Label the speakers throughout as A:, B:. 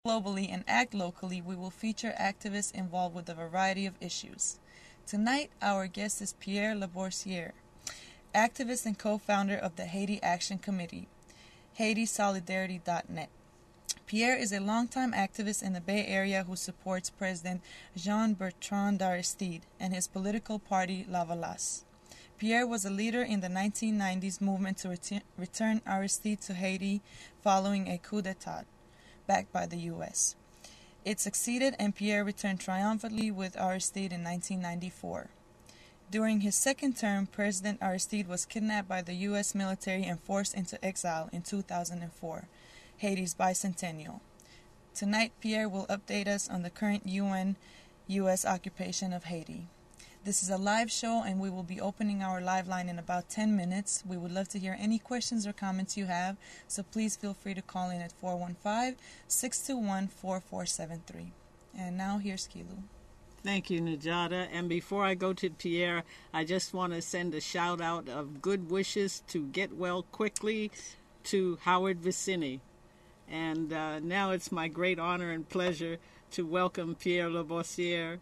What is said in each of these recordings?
A: globally and act locally, we will feature activists involved with a variety of issues. Tonight, our guest is Pierre Labossiere, activist and co-founder of the Haiti Action Committee, HaitiSolidarity.net. Pierre is a longtime activist in the Bay Area who supports President Jean-Bertrand Aristide and his political party Lavalas. Pierre was a leader in the 1990s movement to return Aristide to Haiti following a coup d'etat backed by the U.S. It succeeded, and Pierre returned triumphantly with Aristide in 1994. During his second term, President Aristide was kidnapped by the U.S. military and forced into exile in 2004, Haiti's bicentennial. Tonight, Pierre will update us on the current UN-U.S. occupation of Haiti. This is a live show, and we will be opening our live line in about 10 minutes. We would love to hear any questions or comments you have, so please feel free to call in at 415-621-4473. And now, here's Kilu.
B: Thank you, Najada. And before I go to Pierre, I just want to send a shout-out of good wishes to get well quickly to Howard Vicini. And now it's my great honor and pleasure to welcome Pierre Labossiere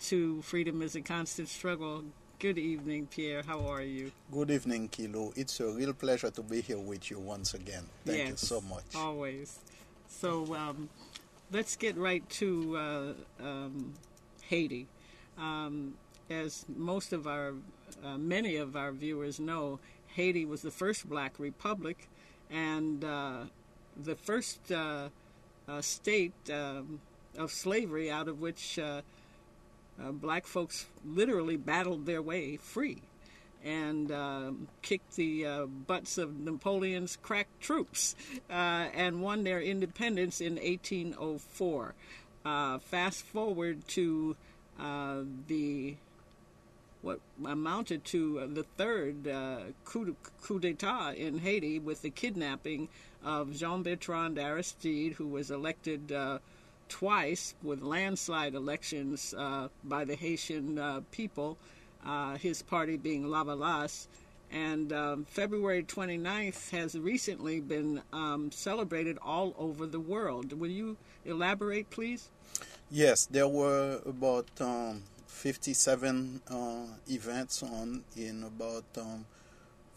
B: to Freedom is a Constant Struggle. Good evening, Pierre. How are you?
C: Good evening, Kilo. It's a real pleasure to be here with you once again. Thank you so much.
B: Always. So let's get right to Haiti. As most of many of our viewers know, Haiti was the first black republic and the first state of slavery out of which black folks literally battled their way free and kicked the butts of Napoleon's crack troops and won their independence in 1804. Fast forward to what amounted to the third coup d'etat in Haiti with the kidnapping of Jean-Bertrand Aristide, who was elected twice with landslide elections by the Haitian people, his party being Lavalas. And February 29th has recently been celebrated all over the world. Will you elaborate, please?
C: Yes, there were about 57 events in about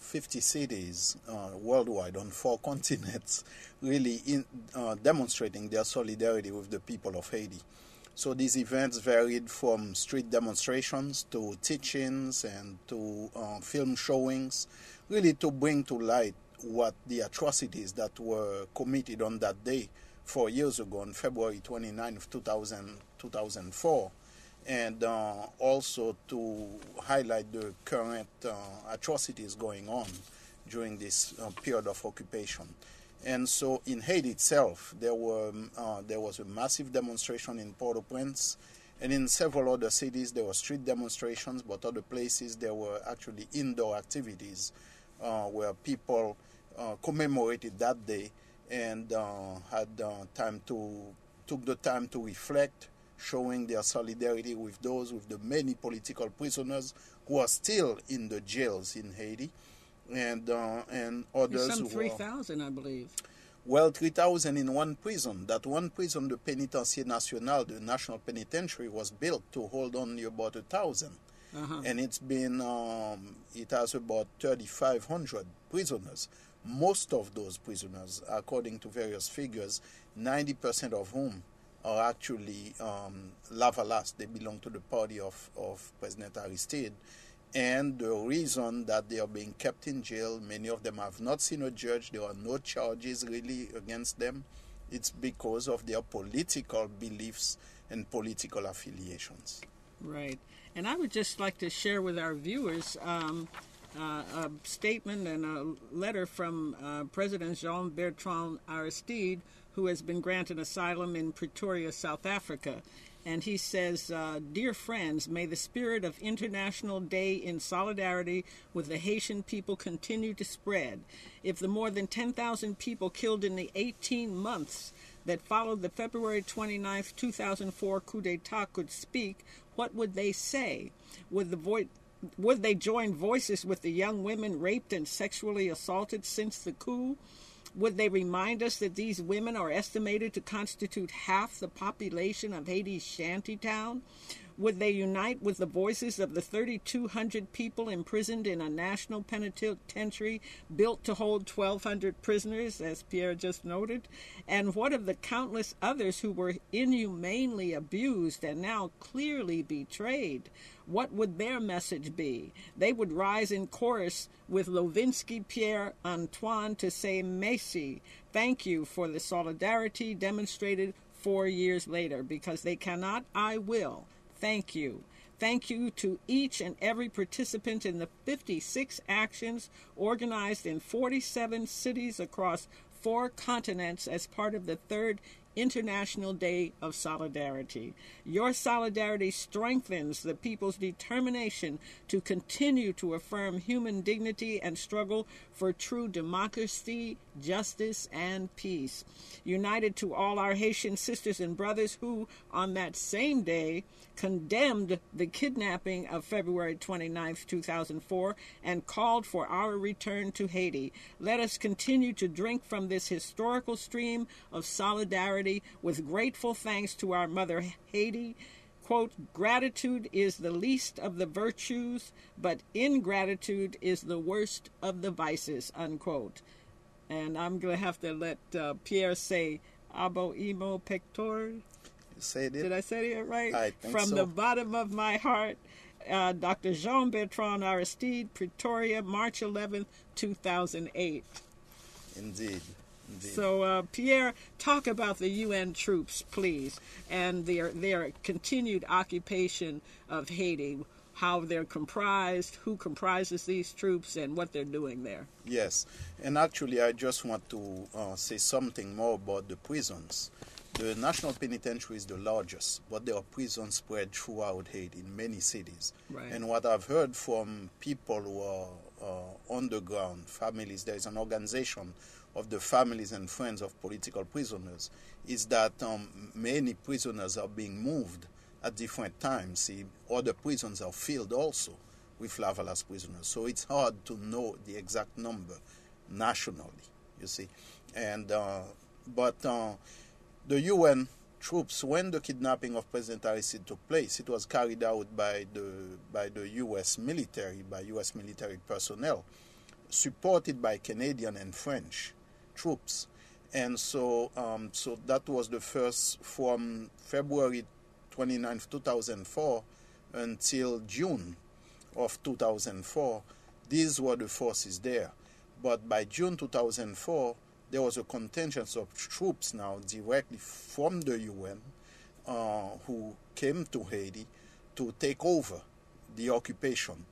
C: 50 cities worldwide on 4 continents, really demonstrating their solidarity with the people of Haiti. So these events varied from street demonstrations to teachings and to film showings, really to bring to light what the atrocities that were committed on that day 4 years ago, on February 29 of 2004. And also to highlight the current atrocities going on during this period of occupation. And so in Haiti itself, there was a massive demonstration in Port-au-Prince, and in several other cities there were street demonstrations, but other places there were actually indoor activities where people commemorated that day and took the time to reflect, showing their solidarity with the many political prisoners who are still in the jails in Haiti, and others.
B: There's some 3,000, I believe.
C: Well, 3,000 in one prison. That one prison, the Pénitencier National, the National Penitentiary, was built to hold only about 1,000, and it has about 3,500 prisoners. Most of those prisoners, according to various figures, 90% of whom are actually Lavalas. They belong to the party of President Aristide. And the reason that they are being kept in jail, many of them have not seen a judge, there are no charges really against them. It's because of their political beliefs and political affiliations.
B: Right. And I would just like to share with our viewers a statement and a letter from President Jean-Bertrand Aristide, who has been granted asylum in Pretoria, South Africa. And he says, "Dear friends, may the spirit of International Day in solidarity with the Haitian people continue to spread. If the more than 10,000 people killed in the 18 months that followed the February 29, 2004 coup d'etat could speak, what would they say? Would they join voices with the young women raped and sexually assaulted since the coup? Would they remind us that these women are estimated to constitute half the population of Haiti's shantytown? Would they unite with the voices of the 3,200 people imprisoned in a national penitentiary built to hold 1,200 prisoners, as Pierre just noted? And what of the countless others who were inhumanely abused and now clearly betrayed? What would their message be? They would rise in chorus with Lovinsky Pierre Antoine to say merci, thank you for the solidarity demonstrated 4 years later, because they cannot, I will. Thank you. Thank you to each and every participant in the 56 actions organized in 47 cities across 4 continents as part of the 3rd International Day of Solidarity. Your solidarity strengthens the people's determination to continue to affirm human dignity and struggle for true democracy, justice, and peace. United to all our Haitian sisters and brothers who, on that same day, condemned the kidnapping of February 29, 2004, and called for our return to Haiti. Let us continue to drink from this historical stream of solidarity with grateful thanks to our mother Haiti. Quote, gratitude is the least of the virtues, but ingratitude is the worst of the vices, unquote. And I'm going to have to let Pierre say, abo imo pector. Did I say it right?
C: I think
B: From
C: so.
B: the bottom of my heart, Dr. Jean-Bertrand, Aristide, Pretoria, March 11th, 2008.
C: Indeed.
B: So, Pierre, talk about the UN troops, please, and their continued occupation of Haiti, how they're comprised, who comprises these troops, and what they're doing there.
C: Yes, and actually I just want to say something more about the prisons. The National Penitentiary is the largest, but there are prisons spread throughout Haiti in many cities.
B: Right.
C: And what I've heard from people who are on the ground, families, there is an organization of the families and friends of political prisoners, is that many prisoners are being moved at different times. See, other prisons are filled also with Lavalas prisoners. So it's hard to know the exact number nationally, you see. And but the UN troops, when the kidnapping of President Aristide took place, it was carried out by the U.S. military, by U.S. military personnel, supported by Canadian and French troops. And so that was the first from February 29, 2004 until June of 2004. These were the forces there. But by June 2004, there was a contingent of troops now directly from the UN who came to Haiti to take over the occupation